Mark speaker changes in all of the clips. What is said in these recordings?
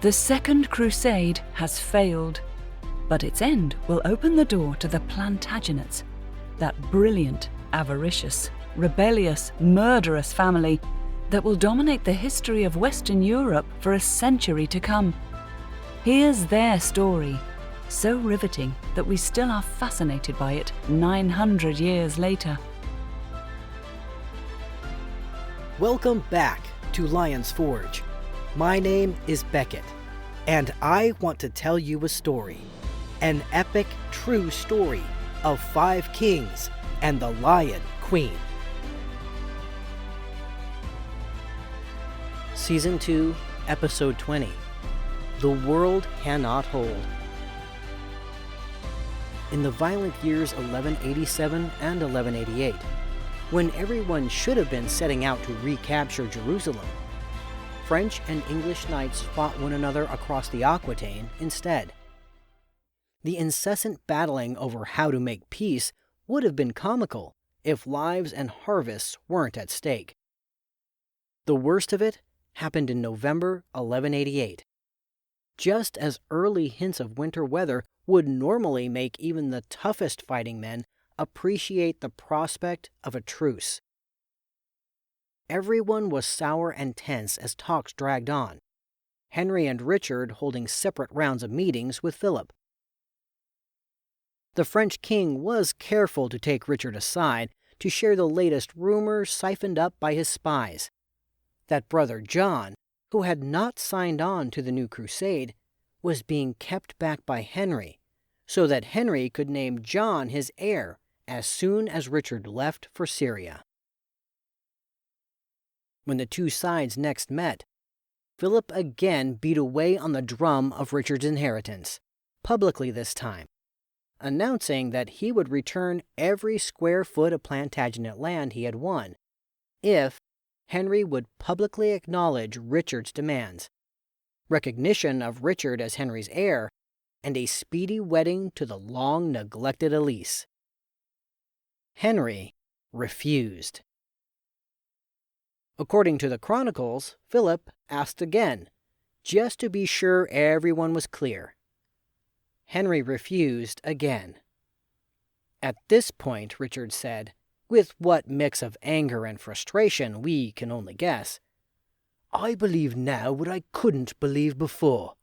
Speaker 1: The Second Crusade has failed, but its end will open the door to the Plantagenets, that brilliant, avaricious, rebellious, murderous family that will dominate the history of Western Europe for a century to come. Here's their story, so riveting that we still are fascinated by it 900 years later.
Speaker 2: Welcome back to Lion's Forge. My name is Beckett, and I want to tell you a story. An epic, true story of 5 kings and the Lion Queen. Season 2, Episode 20. The World Cannot Hold. In the violent years 1187 and 1188, when everyone should have been setting out to recapture Jerusalem, French and English knights fought one another across the Aquitaine instead. The incessant battling over how to make peace would have been comical if lives and harvests weren't at stake. The worst of it happened in November 1188. Just as early hints of winter weather would normally make even the toughest fighting men appreciate the prospect of a truce. Everyone was sour and tense as talks dragged on, Henry and Richard holding separate rounds of meetings with Philip. The French king was careful to take Richard aside to share the latest rumors siphoned up by his spies. That brother John, who had not signed on to the new crusade, was being kept back by Henry, so that Henry could name John his heir as soon as Richard left for Syria. When the two sides next met, Philip again beat away on the drum of Richard's inheritance, publicly this time, announcing that he would return every square foot of Plantagenet land he had won, if Henry would publicly acknowledge Richard's demands, recognition of Richard as Henry's heir, and a speedy wedding to the long-neglected Elise. Henry refused. According to the chronicles, Philip asked again, just to be sure everyone was clear. Henry refused again. At this point, Richard said, with what mix of anger and frustration we can only guess, "I believe now what I couldn't believe before,"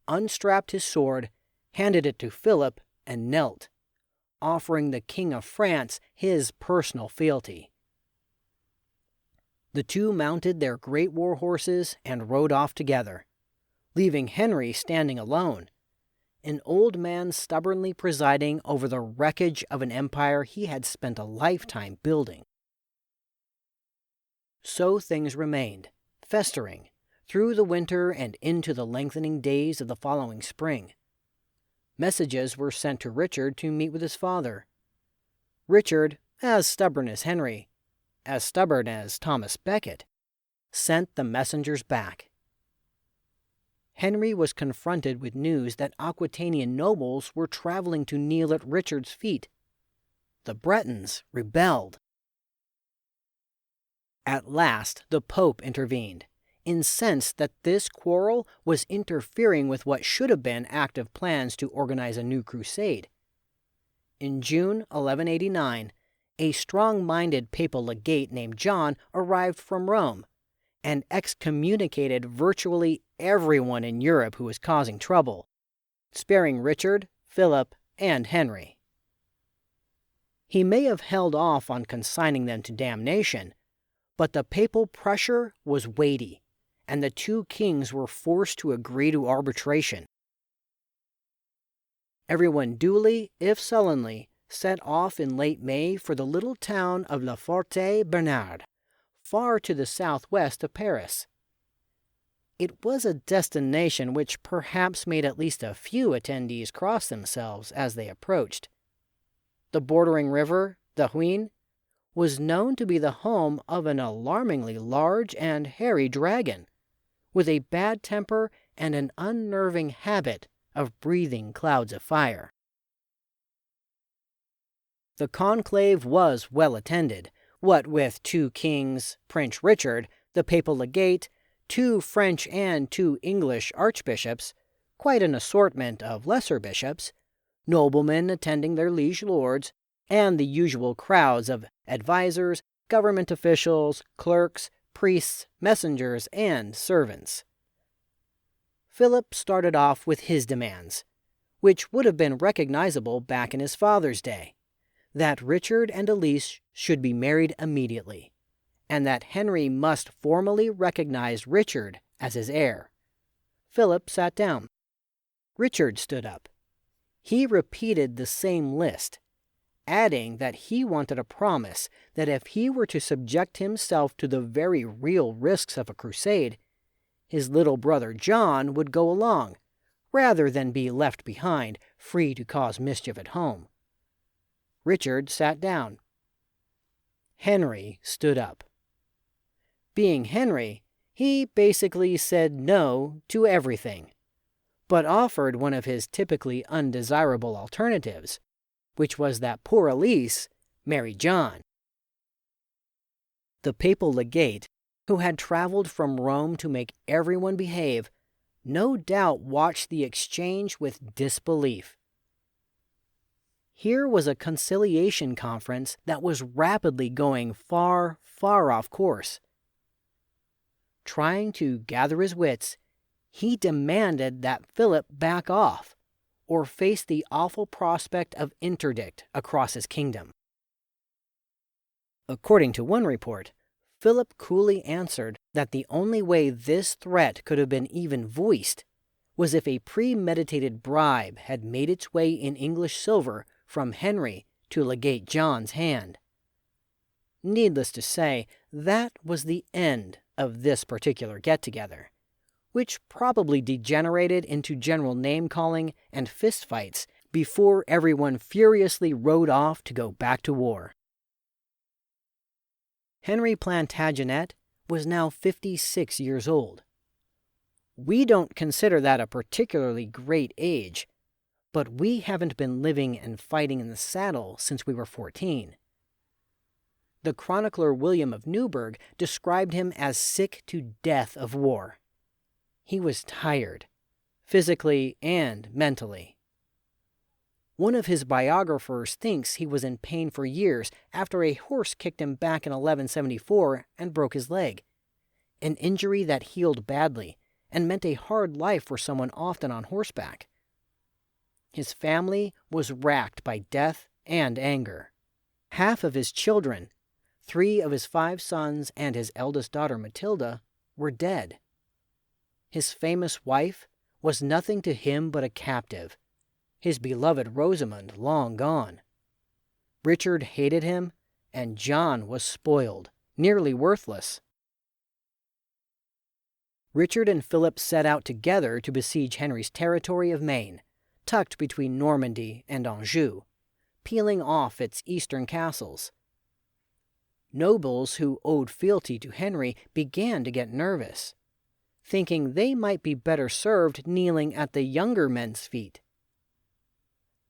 Speaker 2: unstrapped his sword, handed it to Philip, and knelt, offering the King of France his personal fealty. The two mounted their great war horses and rode off together, leaving Henry standing alone, an old man stubbornly presiding over the wreckage of an empire he had spent a lifetime building. So things remained, festering, through the winter and into the lengthening days of the following spring. Messages were sent to Richard to meet with his father. Richard, as stubborn as Henry, as stubborn as Thomas Becket, sent the messengers back. Henry was confronted with news that Aquitanian nobles were traveling to kneel at Richard's feet. The Bretons rebelled. At last, the Pope intervened, incensed that this quarrel was interfering with what should have been active plans to organize a new crusade. In June 1189, a strong-minded papal legate named John arrived from Rome and excommunicated virtually everyone in Europe who was causing trouble, sparing Richard, Philip, and Henry. He may have held off on consigning them to damnation, but the papal pressure was weighty, and the two kings were forced to agree to arbitration. Everyone duly, if sullenly, set off in late May for the little town of La Forêt-Bernard, far to the southwest of Paris. It was a destination which perhaps made at least a few attendees cross themselves as they approached. The bordering river, the Huisne, was known to be the home of an alarmingly large and hairy dragon, with a bad temper and an unnerving habit of breathing clouds of fire. The conclave was well attended, what with two kings, Prince Richard, the papal legate, 2 French and 2 English archbishops, quite an assortment of lesser bishops, noblemen attending their liege lords, and the usual crowds of advisors, government officials, clerks, priests, messengers, and servants. Philip started off with his demands, which would have been recognizable back in his father's day, that Richard and Elise should be married immediately, and that Henry must formally recognize Richard as his heir. Philip sat down. Richard stood up. He repeated the same list, adding that he wanted a promise that if he were to subject himself to the very real risks of a crusade, his little brother John would go along, rather than be left behind, free to cause mischief at home. Richard sat down. Henry stood up. Being Henry, he basically said no to everything, but offered one of his typically undesirable alternatives, which was that poor Elise marry John. The papal legate, who had traveled from Rome to make everyone behave, no doubt watched the exchange with disbelief. Here was a conciliation conference that was rapidly going far, far off course. Trying to gather his wits, he demanded that Philip back off, or face the awful prospect of interdict across his kingdom. According to one report, Philip coolly answered that the only way this threat could have been even voiced was if a premeditated bribe had made its way in English silver from Henry to Legate John's hand. Needless to say, that was the end of this particular get-together, which probably degenerated into general name-calling and fistfights before everyone furiously rode off to go back to war. Henry Plantagenet was now 56 years old. We don't consider that a particularly great age, but we haven't been living and fighting in the saddle since we were 14. The chronicler William of Newburgh described him as sick to death of war. He was tired, physically and mentally. One of his biographers thinks he was in pain for years after a horse kicked him back in 1174 and broke his leg, an injury that healed badly and meant a hard life for someone often on horseback. His family was racked by death and anger. Half of his children, 3 of his 5 sons and his eldest daughter Matilda, were dead. His famous wife was nothing to him but a captive, his beloved Rosamund long gone. Richard hated him, and John was spoiled, nearly worthless. Richard and Philip set out together to besiege Henry's territory of Maine, tucked between Normandy and Anjou, peeling off its eastern castles. Nobles who owed fealty to Henry began to get nervous, thinking they might be better served kneeling at the younger men's feet.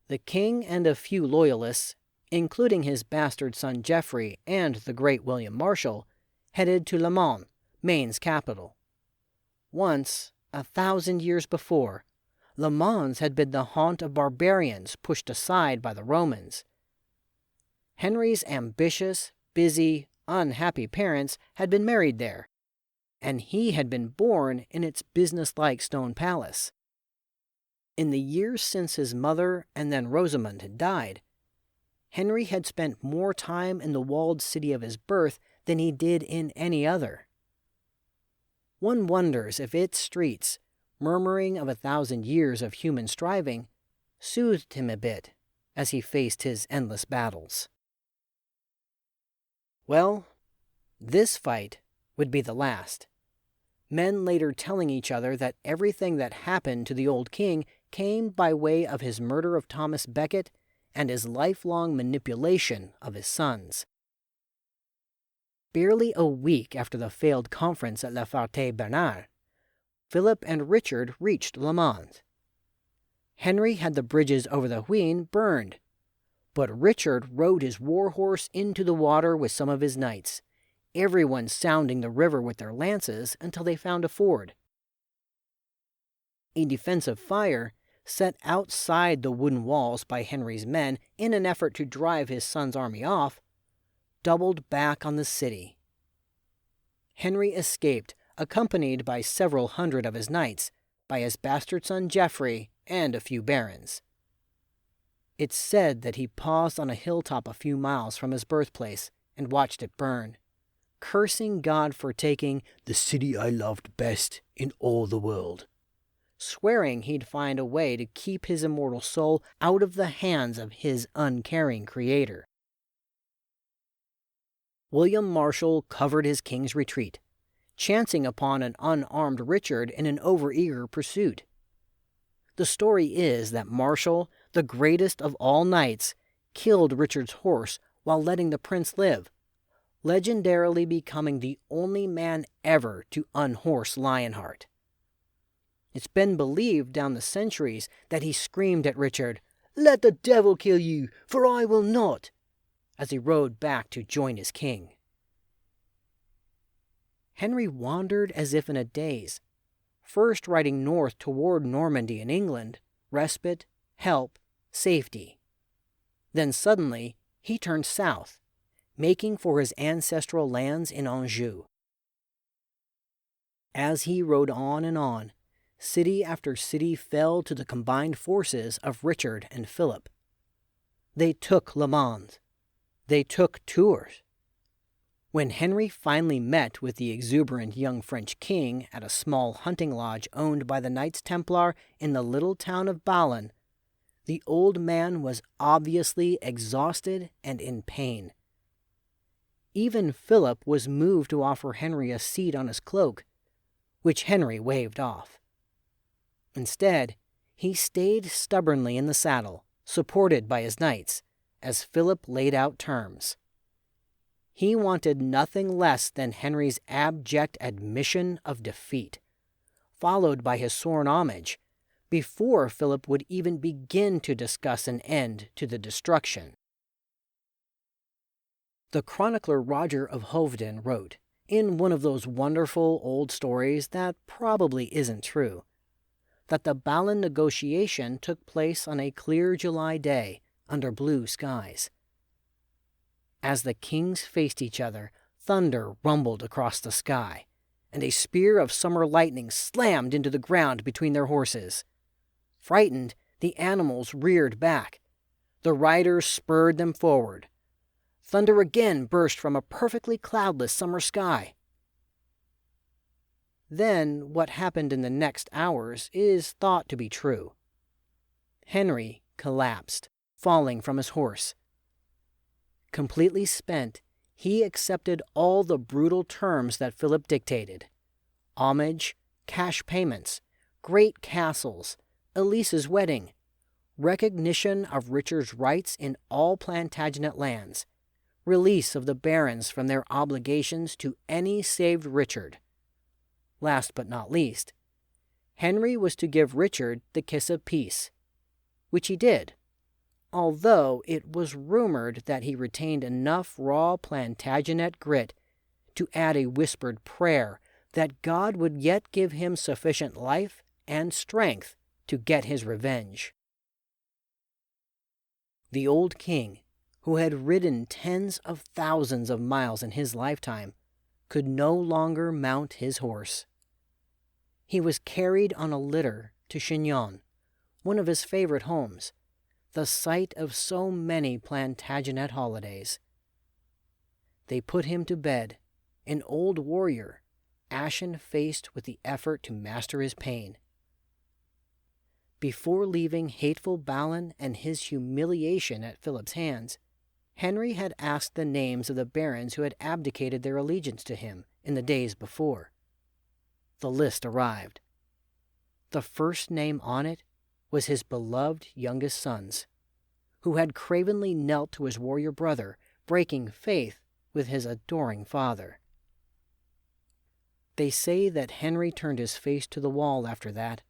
Speaker 2: The king and a few loyalists, including his bastard son Geoffrey and the great William Marshal, headed to Le Mans, Maine's capital. Once, 1,000 years before, Le Mans had been the haunt of barbarians pushed aside by the Romans. Henry's ambitious, busy, unhappy parents had been married there, and he had been born in its businesslike stone palace. In the years since his mother and then Rosamund had died, Henry had spent more time in the walled city of his birth than he did in any other. One wonders if its streets, murmuring of 1,000 years of human striving, soothed him a bit as he faced his endless battles. Well, this fight would be the last. Men later telling each other that everything that happened to the old king came by way of his murder of Thomas Becket and his lifelong manipulation of his sons. Barely a week after the failed conference at La Ferté-Bernard, Philip and Richard reached Le Mans. Henry had the bridges over the Huisne burned, but Richard rode his war horse into the water with some of his knights, everyone sounding the river with their lances until they found a ford. A defensive fire, set outside the wooden walls by Henry's men in an effort to drive his son's army off, doubled back on the city. Henry escaped, accompanied by several hundred of his knights, by his bastard son Geoffrey, and a few barons. It's said that he paused on a hilltop a few miles from his birthplace and watched it burn, cursing God for taking the city I loved best in all the world, swearing he'd find a way to keep his immortal soul out of the hands of his uncaring creator. William Marshal covered his king's retreat, chancing upon an unarmed Richard in an overeager pursuit. The story is that Marshal, the greatest of all knights, killed Richard's horse while letting the prince live, legendarily becoming the only man ever to unhorse Lionheart. It's been believed down the centuries that he screamed at Richard, "Let the devil kill you, for I will not," as he rode back to join his king. Henry wandered as if in a daze, first riding north toward Normandy in England, respite, help, safety. Then suddenly, he turned south, making for his ancestral lands in Anjou. As he rode on and on, city after city fell to the combined forces of Richard and Philip. They took Le Mans. They took Tours. When Henry finally met with the exuberant young French king at a small hunting lodge owned by the Knights Templar in the little town of Ballon, the old man was obviously exhausted and in pain. Even Philip was moved to offer Henry a seat on his cloak, which Henry waved off. Instead, he stayed stubbornly in the saddle, supported by his knights, as Philip laid out terms. He wanted nothing less than Henry's abject admission of defeat, followed by his sworn homage, before Philip would even begin to discuss an end to the destruction. The chronicler Roger of Hoveden wrote, in one of those wonderful old stories that probably isn't true, that the Ballon negotiation took place on a clear July day under blue skies. As the kings faced each other, thunder rumbled across the sky, and a spear of summer lightning slammed into the ground between their horses. Frightened, the animals reared back. The riders spurred them forward. Thunder again burst from a perfectly cloudless summer sky. Then, what happened in the next hours is thought to be true. Henry collapsed, falling from his horse. Completely spent, he accepted all the brutal terms that Philip dictated: homage, cash payments, great castles, Elisa's wedding, recognition of Richard's rights in all Plantagenet lands, release of the barons from their obligations to any saved Richard. Last but not least, Henry was to give Richard the kiss of peace, which he did, although it was rumored that he retained enough raw Plantagenet grit to add a whispered prayer that God would yet give him sufficient life and strength to get his revenge. The old king, who had ridden tens of thousands of miles in his lifetime, could no longer mount his horse. He was carried on a litter to Chinon, one of his favorite homes, the site of so many Plantagenet holidays. They put him to bed, an old warrior, ashen-faced with the effort to master his pain. Before leaving hateful Ballon and his humiliation at Philip's hands, Henry had asked the names of the barons who had abdicated their allegiance to him in the days before. The list arrived. The first name on it was his beloved youngest son's, who had cravenly knelt to his warrior brother, breaking faith with his adoring father. They say that Henry turned his face to the wall after that,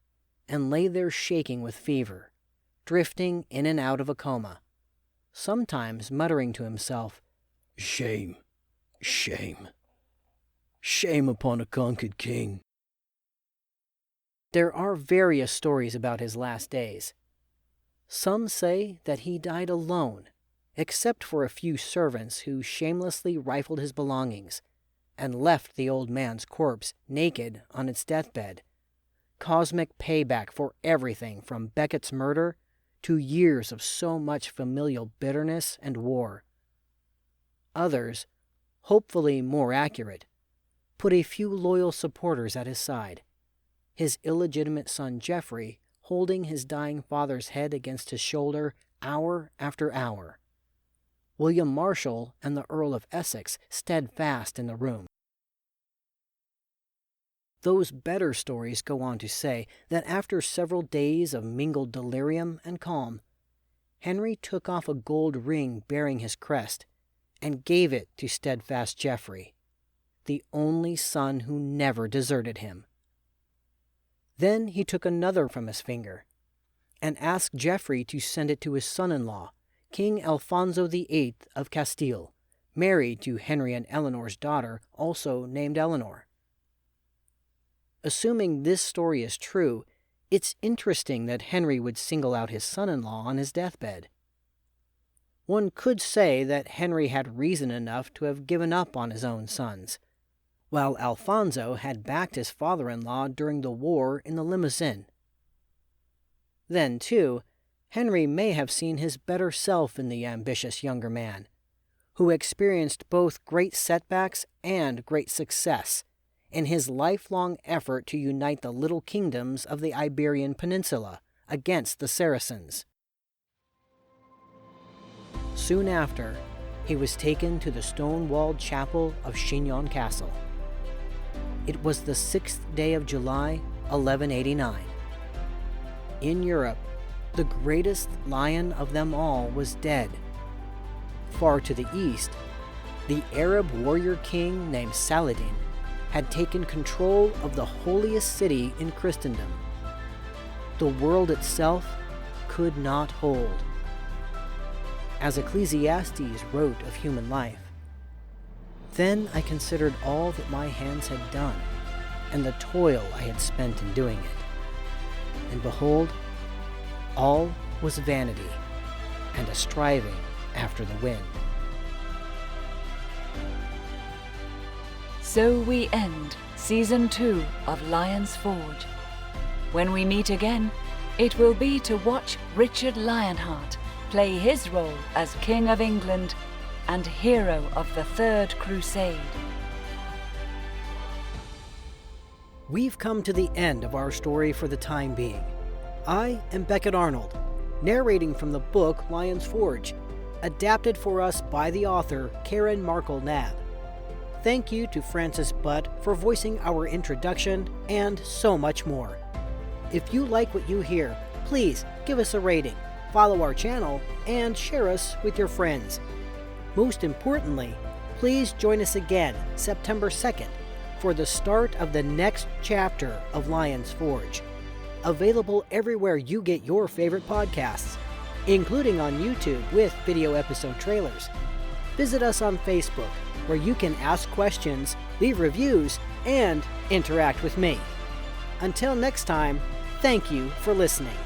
Speaker 2: and lay there shaking with fever, drifting in and out of a coma, sometimes muttering to himself, "Shame, shame." Shame upon a conquered king. There are various stories about his last days. Some say that he died alone, except for a few servants who shamelessly rifled his belongings and left the old man's corpse naked on its deathbed. Cosmic payback for everything from Becket's murder to years of so much familial bitterness and war. Others, hopefully more accurate, put a few loyal supporters at his side. His illegitimate son Geoffrey holding his dying father's head against his shoulder hour after hour. William Marshal and the Earl of Essex steadfast in the room. Those better stories go on to say that after several days of mingled delirium and calm, Henry took off a gold ring bearing his crest and gave it to steadfast Geoffrey, the only son who never deserted him. Then he took another from his finger and asked Geoffrey to send it to his son-in-law, King Alfonso VIII of Castile, married to Henry and Eleanor's daughter, also named Eleanor. Assuming this story is true, it's interesting that Henry would single out his son-in-law on his deathbed. One could say that Henry had reason enough to have given up on his own sons, while Alfonso had backed his father-in-law during the war in the Limousin. Then, too, Henry may have seen his better self in the ambitious younger man, who experienced both great setbacks and great success in his lifelong effort to unite the little kingdoms of the Iberian Peninsula against the Saracens. Soon after, he was taken to the stone-walled chapel of Chinon Castle. It was the 6th day of July, 1189. In Europe, the greatest lion of them all was dead. Far to the east, the Arab warrior king named Saladin had taken control of the holiest city in Christendom. The world itself could not hold. As Ecclesiastes wrote of human life, "Then I considered all that my hands had done, and the toil I had spent in doing it. And behold, all was vanity, and a striving after the wind."
Speaker 1: So we end Season 2 of Lion's Forge. When we meet again, it will be to watch Richard Lionheart play his role as King of England and hero of the Third Crusade.
Speaker 2: We've come to the end of our story for the time being. I am Beckett Arnold, narrating from the book Lion's Forge, adapted for us by the author Karen Markle-Nabb. Thank you to Francis Butt for voicing our introduction and so much more. If you like what you hear, please give us a rating, follow our channel, and share us with your friends. Most importantly, please join us again September 2nd for the start of the next chapter of Lion's Forge. Available everywhere you get your favorite podcasts, including on YouTube with video episode trailers. Visit us on Facebook, where you can ask questions, leave reviews, and interact with me. Until next time, thank you for listening.